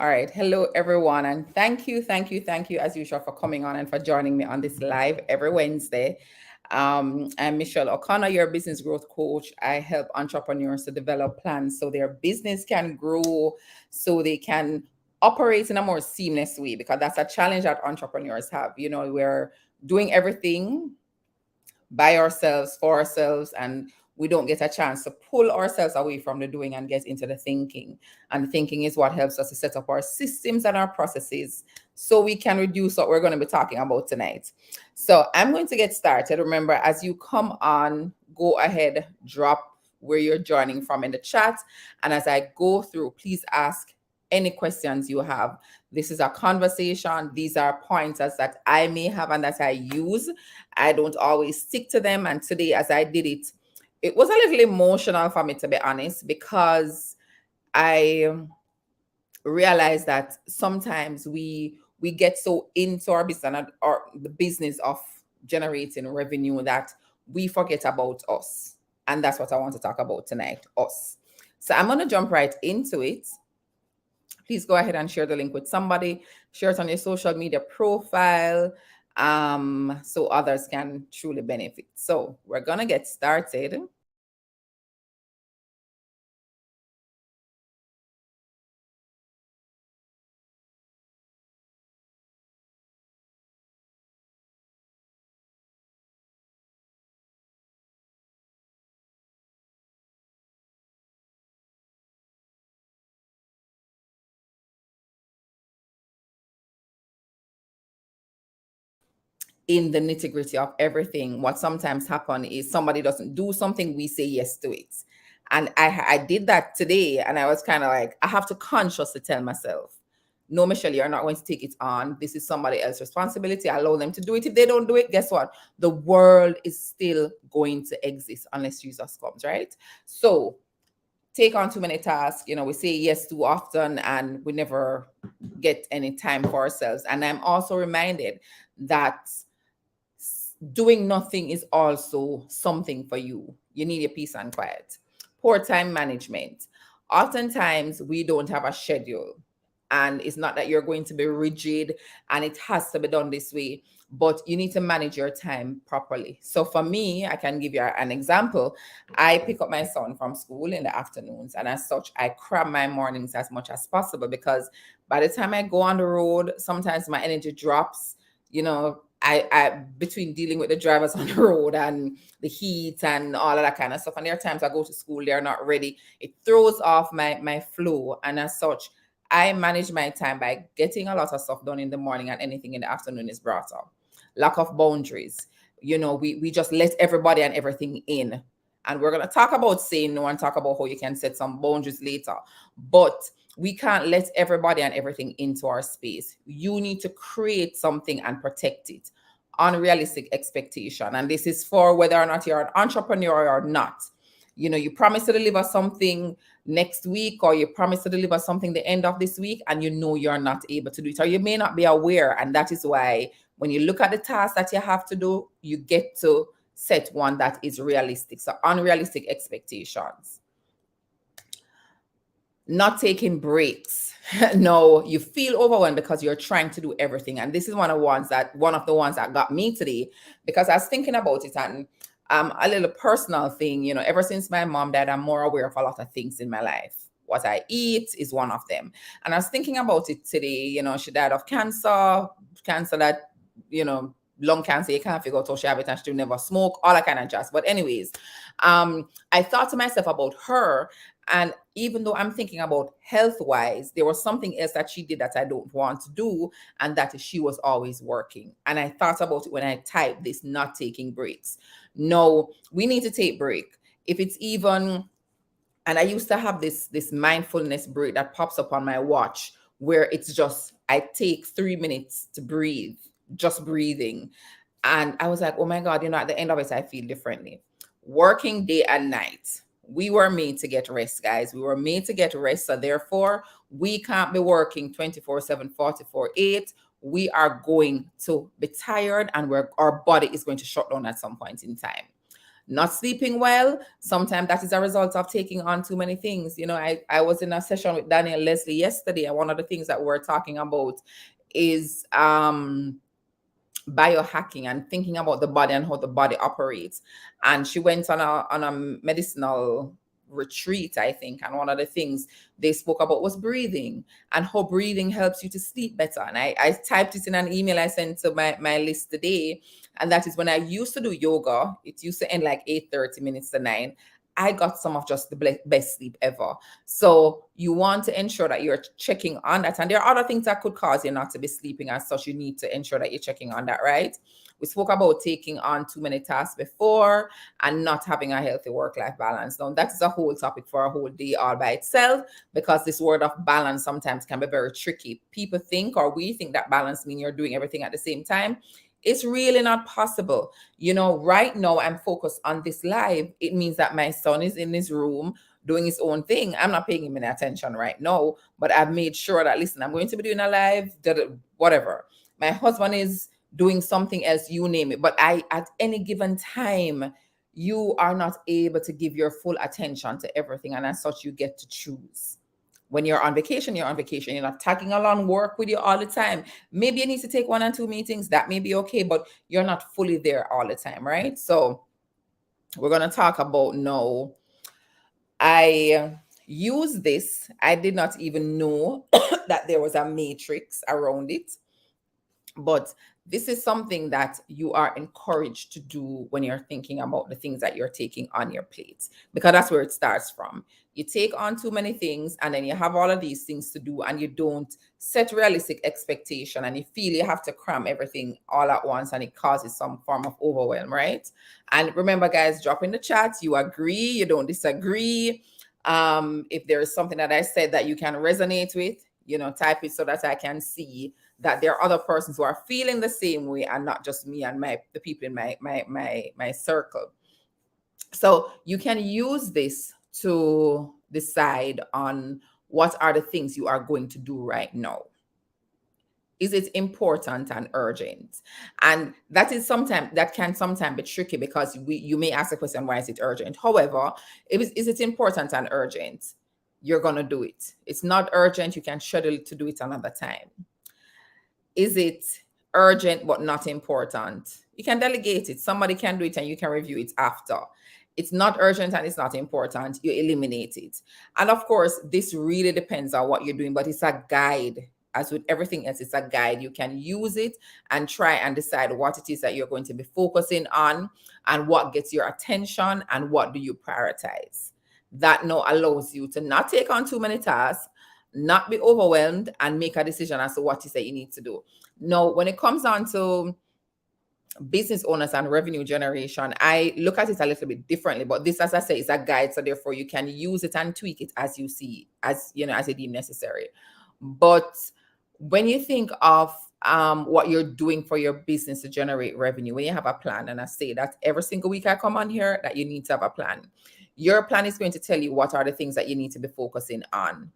All right. Hello, everyone. And thank you, as usual, for coming on and for joining me on this live every Wednesday. I'm Michelle O'Connor, your business growth coach. I help entrepreneurs to develop plans so their business can grow, so they can operate in a more seamless way, because that's a challenge that entrepreneurs have. We're doing everything by ourselves, for ourselves, and we don't get a chance to pull ourselves away from the doing and get into the thinking. And thinking is what helps us to set up our systems and our processes so we can reduce what we're going to be talking about tonight. So I'm going to get started. Remember, as you come on, go ahead, drop where you're joining from in the chat. And as I go through, please ask any questions you have. This is a conversation. These are pointers that I may have and that I use. I don't always stick to them. And today, as I did it, it was a little emotional for me, to be honest, because I realized that sometimes we get so into our business, or the business of generating revenue, that we forget about us. And that's what I want to talk about tonight, us. So I'm going to jump right into it. Please go ahead and share the link with somebody. Share it on your social media profile, so others can truly benefit. So we're gonna get started. In the nitty gritty of everything, what sometimes happen is somebody doesn't do something, we say yes to it. And I did that today, and I was kind of like, I have to consciously tell myself, no, Michelle, you're not going to take it on. This is somebody else's responsibility. Allow them to do it. If they don't do it, guess what? The world is still going to exist unless Jesus comes, right? So take on too many tasks. We say yes too often, and we never get any time for ourselves. And I'm also reminded that doing nothing is also something for you. You need your peace and quiet. Poor time management. Oftentimes, we don't have a schedule. And it's not that you're going to be rigid and it has to be done this way, but you need to manage your time properly. So for me, I can give you an example. I pick up my son from school in the afternoons, and as such, I cram my mornings as much as possible, because by the time I go on the road, sometimes my energy drops. I between dealing with the drivers on the road and the heat and all of that kind of stuff. And there are times I go to school, they're not ready. It throws off my flow. And as such, I manage my time by getting a lot of stuff done in the morning, and anything in the afternoon is brought up. Lack of boundaries. We just let everybody and everything in. And we're going to talk about saying no and talk about how you can set some boundaries later. But we can't let everybody and everything into our space. You need to create something and protect it. Unrealistic expectation. And this is for whether or not you're an entrepreneur or not. You promise to deliver something next week, or you promise to deliver something the end of this week, and you're not able to do it, or you may not be aware. And that is why when you look at the task that you have to do, you get to set one that is realistic. So unrealistic expectations. Not taking breaks. No, you feel overwhelmed because you're trying to do everything. And this is one of the ones that got me today, because I was thinking about it. And a little personal thing, ever since my mom died, I'm more aware of a lot of things in my life. What I eat is one of them. And I was thinking about it today. She died of cancer that, lung cancer. You can't figure out how she have it, and she never smoke, all that kind of jazz. But anyways, I thought to myself about her. And even though I'm thinking about health wise, there was something else that she did that I don't want to do. And that is, she was always working. And I thought about it when I typed this: not taking breaks. No, we need to take break. If it's even, and I used to have this mindfulness break that pops up on my watch, where it's just, I take 3 minutes to breathe, just breathing. And I was like, oh my God, at the end of it, I feel differently. Working day and night. We were made to get rest, guys. We were made to get rest. So therefore, we can't be working 24/7, 44/8. We are going to be tired, and our body is going to shut down at some point in time. Not sleeping well, sometimes that is a result of taking on too many things. I was in a session with Daniel Leslie yesterday, and one of the things that we're talking about is biohacking and thinking about the body and how the body operates. And she went on a medicinal retreat, I think, and one of the things they spoke about was breathing and how breathing helps you to sleep better. And I typed it in an email I sent to my list today. And that is when I used to do yoga, it used to end like 8:30 to 9. I got some of just the best sleep ever. So you want to ensure that you're checking on that. And there are other things that could cause you not to be sleeping as such. You need to ensure that you're checking on that, right? We spoke about taking on too many tasks before and not having a healthy work-life balance. Now, that is a whole topic for a whole day all by itself, because this word of balance sometimes can be very tricky. People think, or we think, that balance means you're doing everything at the same time. It's really not possible. Right now I'm focused on this live. It means that my son is in his room doing his own thing. I'm not paying him any attention right now, but I've made sure that, listen, I'm going to be doing a live, whatever. My husband is doing something else, you name it. But at any given time, you are not able to give your full attention to everything. And as such, you get to choose. When you're on vacation, you're on vacation. You're not tagging along work with you all the time. Maybe you need to take 1 or 2 meetings. That may be okay, but you're not fully there all the time, right? So we're going to talk about now. I use this. I did not even know that there was a matrix around it. But this is something that you are encouraged to do when you're thinking about the things that you're taking on your plate, because that's where it starts from. You take on too many things, and then you have all of these things to do, and you don't set realistic expectation, and you feel you have to cram everything all at once, and it causes some form of overwhelm, right? And remember, guys, drop in the chat. You agree, you don't disagree. If there is something that I said that you can resonate with, type it so that I can see that there are other persons who are feeling the same way, and not just me and the people in my circle. So you can use this to decide on what are the things you are going to do right now. Is it important and urgent? And that can sometimes be tricky, because you may ask the question, why is it urgent? However, is it important and urgent? You're going to do it. It's not urgent, you can schedule to do it another time. Is it urgent but not important? You can delegate it. Somebody can do it and you can review it after. It's not urgent and it's not important, you eliminate it. And of course, this really depends on what you're doing, but it's a guide. As with everything else, it's a guide. You can use it and try and decide what it is that you're going to be focusing on, and what gets your attention, and what do you prioritize. That now allows you to not take on too many tasks, not be overwhelmed, and make a decision as to what it is that you need to do. Now, when it comes down to business owners and revenue generation, I look at it a little bit differently, but this, as I say, is a guide. So therefore you can use it and tweak it as you see, as it deems necessary. But when you think of what you're doing for your business to generate revenue, when you have a plan, and I say that every single week I come on here, that you need to have a plan. Your plan is going to tell you what are the things that you need to be focusing on.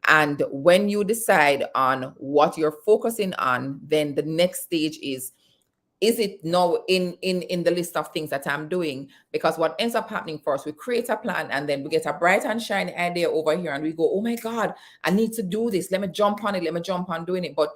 And when you decide on what you're focusing on, then the next stage is it now in the list of things that I'm doing? Because what ends up happening first, we create a plan, and then we get a bright and shiny idea over here, and we go, oh my God, I need to do this. Let me jump on it. Let me jump on doing it. But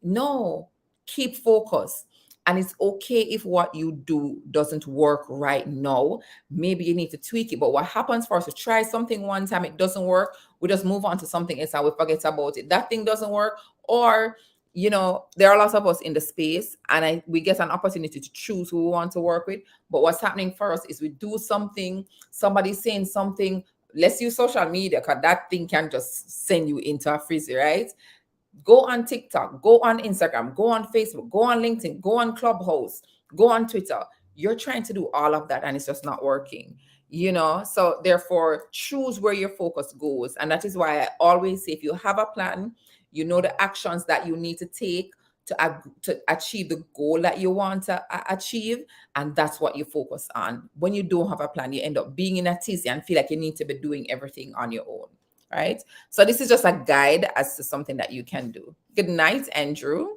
no, keep focus. And it's okay if what you do doesn't work right now. Maybe you need to tweak it. But what happens for us, we try something one time, it doesn't work, we just move on to something else and we forget about it. That thing doesn't work. Or there are lots of us in the space, and we get an opportunity to choose who we want to work with. But what's happening first is we do something, somebody's saying something. Let's use social media, because that thing can just send you into a frenzy, right? Go on TikTok, go on Instagram, go on Facebook, go on LinkedIn, go on Clubhouse, go on Twitter. You're trying to do all of that and it's just not working, So therefore, choose where your focus goes. And that is why I always say, if you have a plan, you know the actions that you need to take to achieve the goal that you want to achieve, and that's what you focus on. When you don't have a plan, you end up being in a tizzy and feel like you need to be doing everything on your own. Right? So this is just a guide as to something that you can do. Good night, Andrew.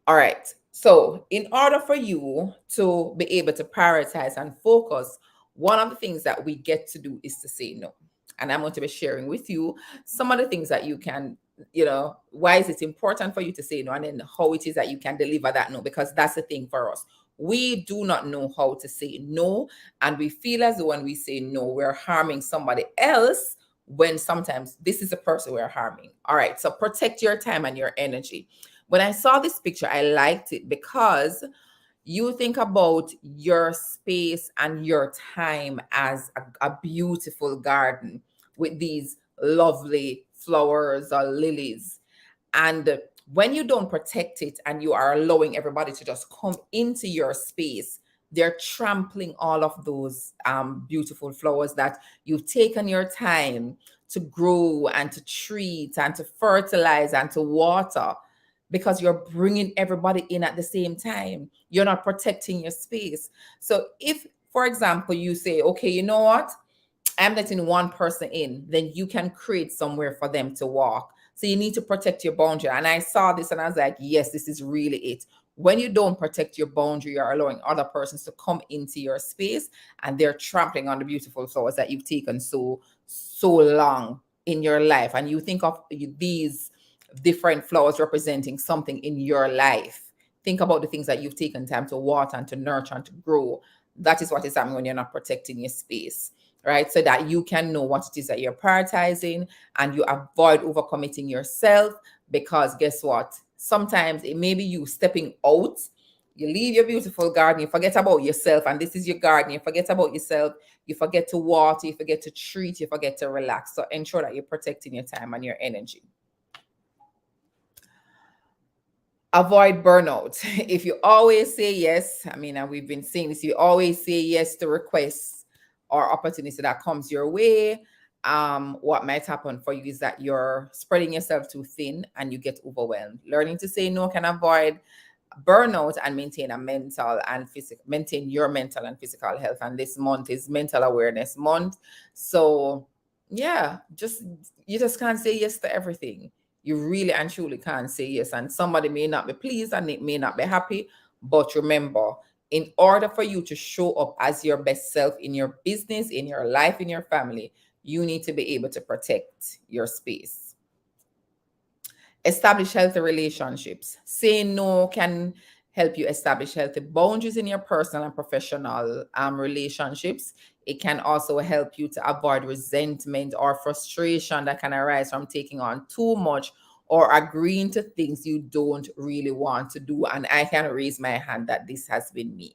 All right. So, in order for you to be able to prioritize and focus, one of the things that we get to do is to say no. And I'm going to be sharing with you some of the things that you can, why is it important for you to say no, and then how it is that you can deliver that no, because that's the thing for us. We do not know how to say no, and we feel as though when we say no, we're harming somebody else, when sometimes this is the person we're harming. All right, so protect your time and your energy. When I saw this picture, I liked it because you think about your space and your time as a beautiful garden with these lovely flowers or lilies. And when you don't protect it and you are allowing everybody to just come into your space, they're trampling all of those beautiful flowers that you've taken your time to grow and to treat and to fertilize and to water, because you're bringing everybody in at the same time. You're not protecting your space. So if, for example, you say, okay, you know what? I'm letting one person in, then you can create somewhere for them to walk. So you need to protect your boundary. And I saw this and I was like, yes, this is really it. When you don't protect your boundary, you're allowing other persons to come into your space and they're trampling on the beautiful flowers that you've taken so long in your life. And you think of these different flowers representing something in your life. Think about the things that you've taken time to water and to nurture and to grow. That is what is happening when you're not protecting your space, right? So that you can know what it is that you're prioritizing and you avoid overcommitting yourself. Because guess what? Sometimes it may be you stepping out. You leave your beautiful garden, you forget about yourself, and this is your garden. You forget about yourself, you forget to water, you forget to treat, you forget to relax. So ensure that you're protecting your time and your energy. Avoid burnout. If you always say yes, I mean, and we've been saying this, you always say yes to requests or opportunity that comes your way, what might happen for you is that you're spreading yourself too thin and you get overwhelmed. Learning to say no can avoid burnout and maintain your mental and physical health. And this month is mental awareness month. So yeah, you just can't say yes to everything. You really and truly can't say yes. And somebody may not be pleased and it may not be happy. But remember, in order for you to show up as your best self in your business, in your life, in your family, you need to be able to protect your space. Establish healthy relationships. Saying no can help you establish healthy boundaries in your personal and professional relationships. It can also help you to avoid resentment or frustration that can arise from taking on too much or agreeing to things you don't really want to do. And I can raise my hand that this has been me.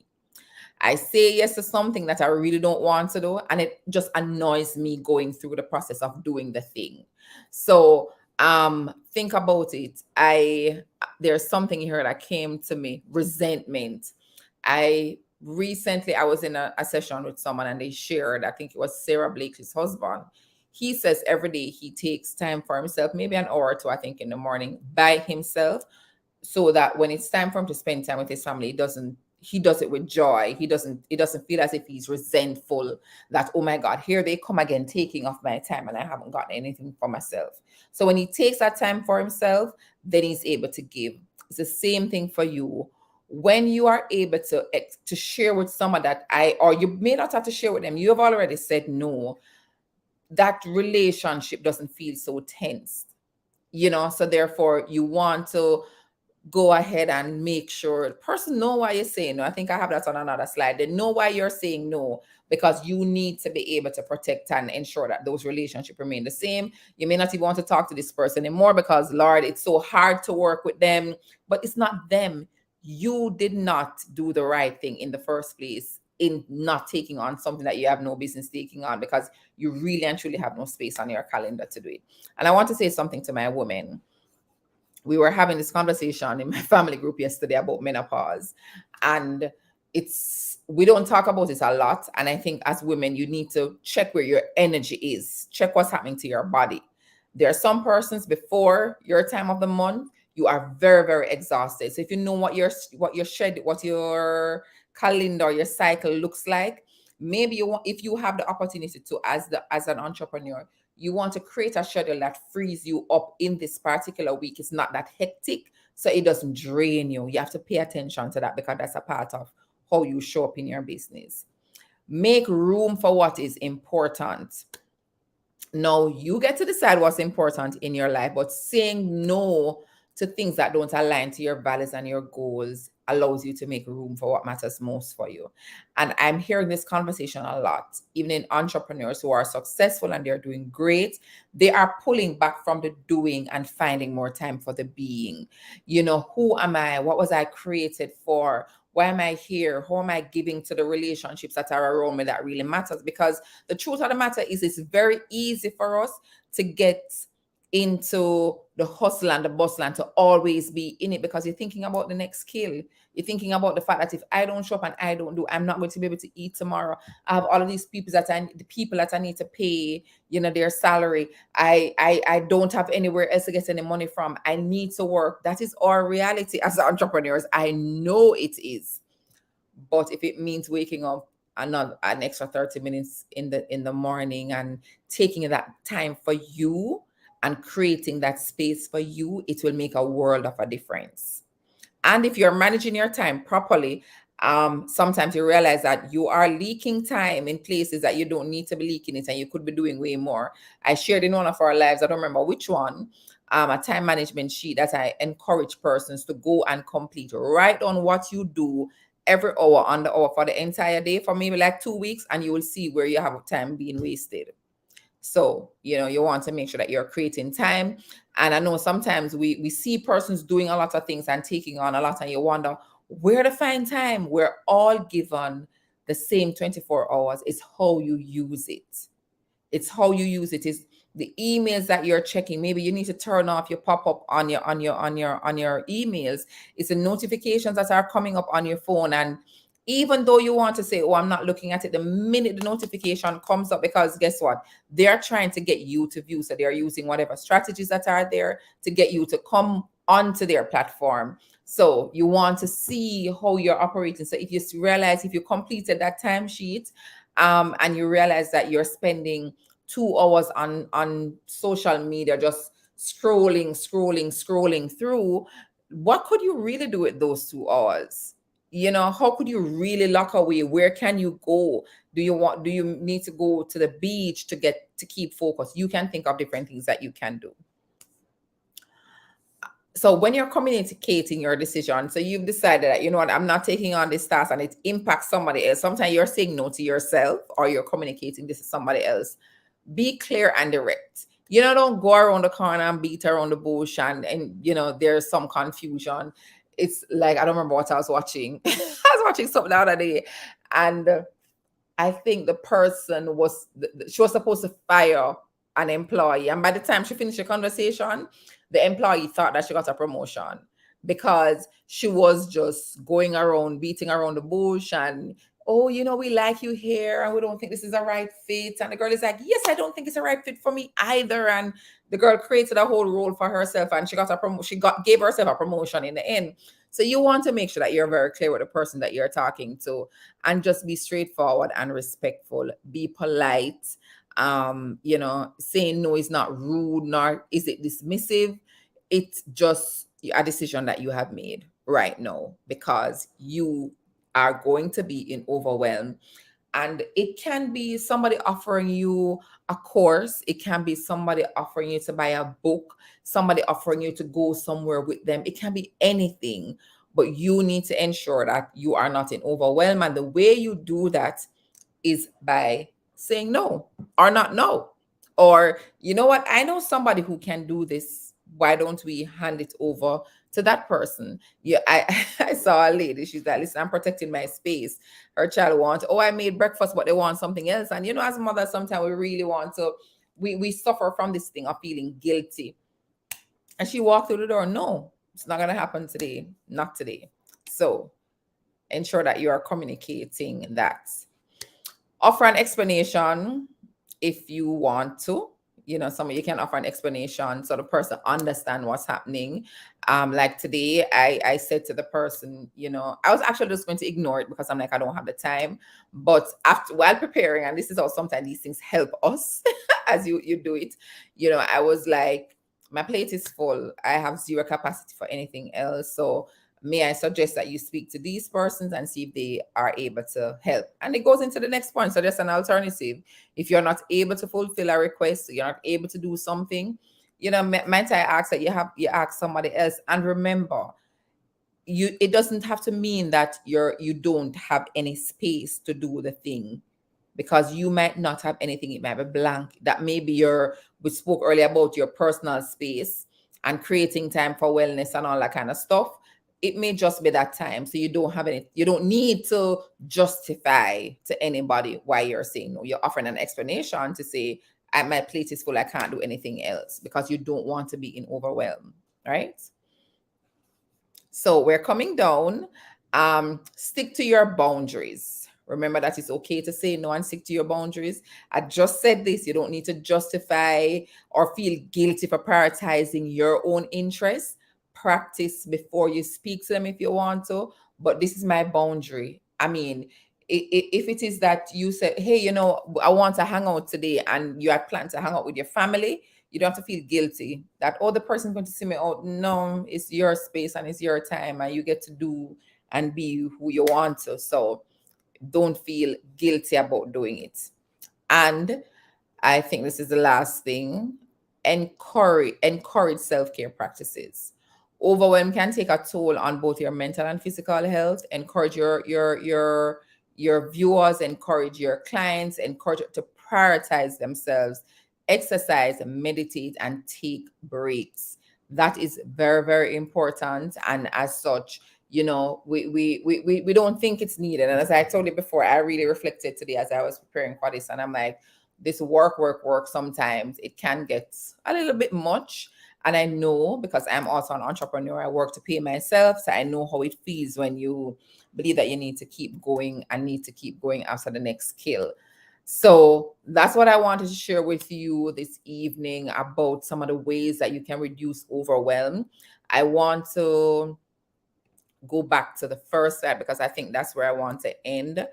I say yes to something that I really don't want to do, and it just annoys me going through the process of doing the thing. So think about it. There's something here that came to me, resentment. I was in a session with someone and they shared, I think it was Sarah Blakely's husband. He says every day he takes time for himself, maybe an hour or two, I think, in the morning by himself, so that when it's time for him to spend time with his family, he does it with joy. It doesn't feel as if he's resentful that, oh my God, here they come again taking off my time and I haven't gotten anything for myself. So when he takes that time for himself, then he's able to give. It's the same thing for you. When you are able to share with someone or you may not have to share with them, you have already said no, that relationship doesn't feel so tense, so therefore you want to go ahead and make sure the person know why you're saying no. I think I have that on another slide. They know why you're saying no, because you need to be able to protect and ensure that those relationships remain the same. You may not even want to talk to this person anymore because, Lord, it's so hard to work with them, but it's not them. You did not do the right thing in the first place in not taking on something that you have no business taking on, because you really and truly have no space on your calendar to do it. And I want to say something to my women. We were having this conversation in my family group yesterday about menopause, and we don't talk about it a lot. And I think as women, you need to check where your energy is, check what's happening to your body. There are some persons before your time of the month, you are very, very exhausted. So if you know what your calendar, your cycle looks like, maybe if you have the opportunity to, as an entrepreneur, You want to create a schedule that frees you up in this particular week. It's not that hectic, so it doesn't drain you. You have to pay attention to that because that's a part of how you show up in your business. Make room for what is important. Now, you get to decide what's important in your life, but saying no to things that don't align to your values and your goals allows you to make room for what matters most for you. And I'm hearing this conversation a lot, even in entrepreneurs who are successful and they're doing great. They are pulling back from the doing and finding more time for the being. You know, who am I? What was I created for? Why am I here? How am I giving to the relationships that are around me that really matters? Because the truth of the matter is, it's very easy for us to get into the hustle and the bustle and to always be in it because you're thinking about the next skill. You're thinking about the fact that if I don't show up and I don't do, I'm not going to be able to eat tomorrow. I have all of these people that I need to pay, you know, their salary. I don't have anywhere else to get any money from. I need to work. That is our reality as entrepreneurs. I know it is. But if it means waking up an extra 30 minutes in the morning and taking that time for you and creating that space for you, it will make a world of a difference. And if you're managing your time properly, sometimes you realize that you are leaking time in places that you don't need to be leaking it, and you could be doing way more. I shared in one of our lives, I don't remember which one, a time management sheet that I encourage persons to go and complete. Write down what you do every hour on the hour for the entire day for maybe like 2 weeks, and you will see where you have time being wasted. So, you know, you want to make sure that you're creating time. And I know sometimes we see persons doing a lot of things and taking on a lot, and you wonder where to find time. We're all given the same 24 hours. It's how you use it. It's how you use it. Is the emails that you're checking. Maybe you need to turn off your pop-up on your emails. It's the notifications that are coming up on your phone. And even though you want to say, oh, I'm not looking at it, the minute the notification comes up, because guess what? They're trying to get you to view. So they're using whatever strategies that are there to get you to come onto their platform. So you want to see how you're operating. So if you realize, if you completed that timesheet, and you realize that you're spending 2 hours on social media, just scrolling through, what could you really do with those 2 hours? You know, how could you really lock away? Where can you go? Do you need to go to the beach to keep focus? You can think of different things that you can do. So when you're communicating your decision, so you've decided that, you know what, I'm not taking on this task and it impacts somebody else. Sometimes you're saying no to yourself or you're communicating this to somebody else. Be clear and direct. You know, don't go around the corner and beat around the bush and you know, there's some confusion. It's like, I don't remember what I was watching. I was watching something the other day, and I think the person she was supposed to fire an employee. And by the time she finished the conversation, the employee thought that she got a promotion because she was just going around, beating around the bush and, oh, you know, we like you here and we don't think this is a right fit. And the girl is like, yes, I don't think it's a right fit for me either. And the girl created a whole role for herself and she got a promotion. Gave herself a promotion in the end. So you want to make sure that you're very clear with the person that you're talking to, and just be straightforward and respectful. Be polite. You know, saying no is not rude, nor is it dismissive. It's just a decision that you have made right now because you are going to be in overwhelm. And it can be somebody offering you a course. It can be somebody offering you to buy a book, somebody offering you to go somewhere with them. It can be anything, but you need to ensure that you are not in overwhelm. And the way you do that is by saying no or not no. Or, you know what, I know somebody who can do this. Why don't we hand it over to that person? Yeah, I saw a lady. She's like, listen, I'm protecting my space. Her child wants, oh, I made breakfast, but they want something else. And you know, as mothers, sometimes we really want to, we suffer from this thing of feeling guilty. And she walked through the door. No, it's not gonna happen today. Not today. So ensure that you are communicating that. Offer an explanation if you want to. You know, some of you can offer an explanation so the person understand what's happening. Like today, I said to the person, you know, I was actually just going to ignore it because I'm like, I don't have the time. But after while preparing, and this is how sometimes these things help us. as you do it. I was like, my plate is full. I have zero capacity for anything else. So may I suggest that you speak to these persons and see if they are able to help? And it goes into the next point. So there's an alternative. If you're not able to fulfill a request, you're not able to do something, might I ask that you ask somebody else. And remember, it doesn't have to mean that you don't have any space to do the thing, because you might not have anything. It might be blank. That maybe we spoke earlier about your personal space and creating time for wellness and all that kind of stuff. It may just be that time. So you don't need to justify to anybody why you're saying no. You're offering an explanation to say, my plate is full, I can't do anything else, because you don't want to be in overwhelm, right? So we're coming down. Stick to your boundaries. Remember that it's okay to say no and stick to your boundaries. I just said this. You don't need to justify or feel guilty for prioritizing your own interests. Practice before you speak to them if you want to. But this is my boundary. I mean, if it is that you said, hey, I want to hang out today, and you had planned to hang out with your family, you don't have to feel guilty that, oh, the person's going to see me out. No, it's your space and it's your time, and you get to do and be who you want to. So don't feel guilty about doing it. And I think this is the last thing. Encourage self-care practices. Overwhelm can take a toll on both your mental and physical health. Encourage your viewers, encourage your clients, encourage to prioritize themselves, exercise, meditate, and take breaks. That is very, very important. And as such, we don't think it's needed. And as I told you before, I really reflected today as I was preparing for this, and I'm like, this work, sometimes it can get a little bit much. And I know, because I'm also an entrepreneur, I work to pay myself. So I know how it feels when you believe that you need to keep going and need to keep going after the next skill. So that's what I wanted to share with you this evening about some of the ways that you can reduce overwhelm. I want to go back to the first slide because I think that's where I want to end.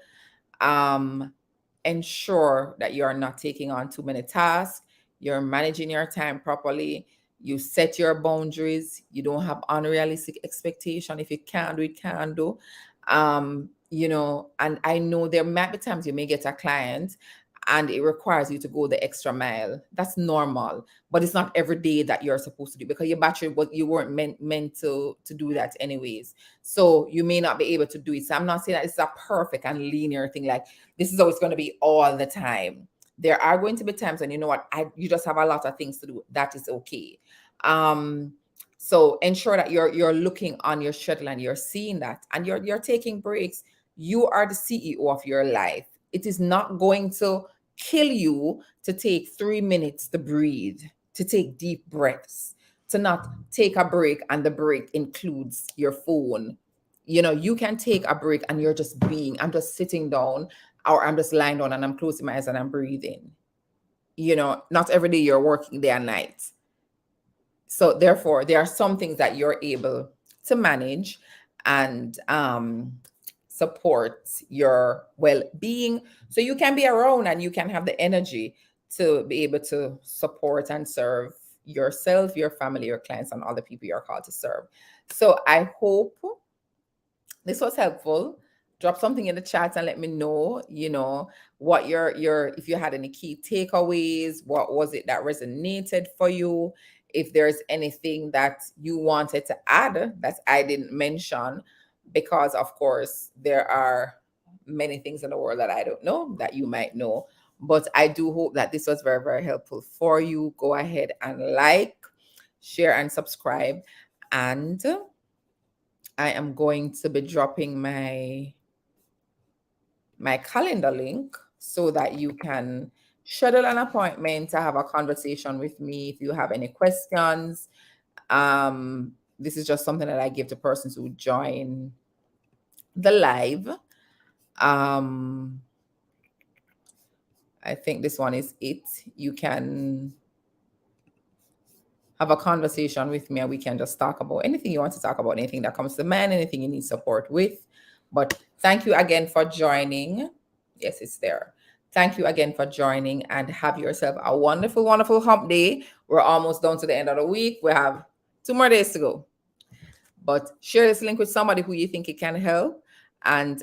Ensure that you are not taking on too many tasks. You're managing your time properly. You set your boundaries. You don't have unrealistic expectation. If you can't do it, can't do. And I know there might be times you may get a client and it requires you to go the extra mile. That's normal, but it's not every day that you're supposed to do, because your battery, but you weren't meant to do that anyways. So you may not be able to do it. So I'm not saying that it's a perfect and linear thing, like this is always going to be all the time. There are going to be times when, you know what, you just have a lot of things to do. That is okay. So ensure that you're looking on your schedule and you're seeing that, and you're taking breaks. You are the CEO of your life. It is not going to kill you to take 3 minutes to breathe, to take deep breaths, to not take a break, and the break includes your phone. You can take a break and you're just I'm just sitting down, or I'm just lying down and I'm closing my eyes and I'm breathing. Not every day you're working day and night. So therefore, there are some things that you're able to manage and support your well-being, so you can be around and you can have the energy to be able to support and serve yourself, your family, your clients, and all the people you're called to serve. So I hope this was helpful. Drop something in the chat and let me know, what your if you had any key takeaways, what was it that resonated for you? If there's anything that you wanted to add that I didn't mention, because of course there are many things in the world that I don't know that you might know. But I do hope that this was very, very helpful for you. Go ahead and like, share, and subscribe. And I am going to be dropping my calendar link so that you can schedule an appointment to have a conversation with me if you have any questions. This is just something that I give to persons who join the live. I think this one is it. You can have a conversation with me and we can just talk about anything you want to talk about, anything that comes to mind, anything you need support with. But thank you again for joining. Yes, it's there. Thank you again for joining, and have yourself a wonderful, wonderful hump day. We're almost down to the end of the week. We have 2 more days to go. But share this link with somebody who you think it can help. And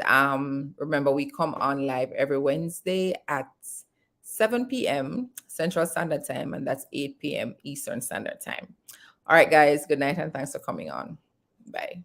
remember, we come on live every Wednesday at 7 p.m. Central Standard Time, and that's 8 p.m. Eastern Standard Time. All right, guys, good night, and thanks for coming on. Bye.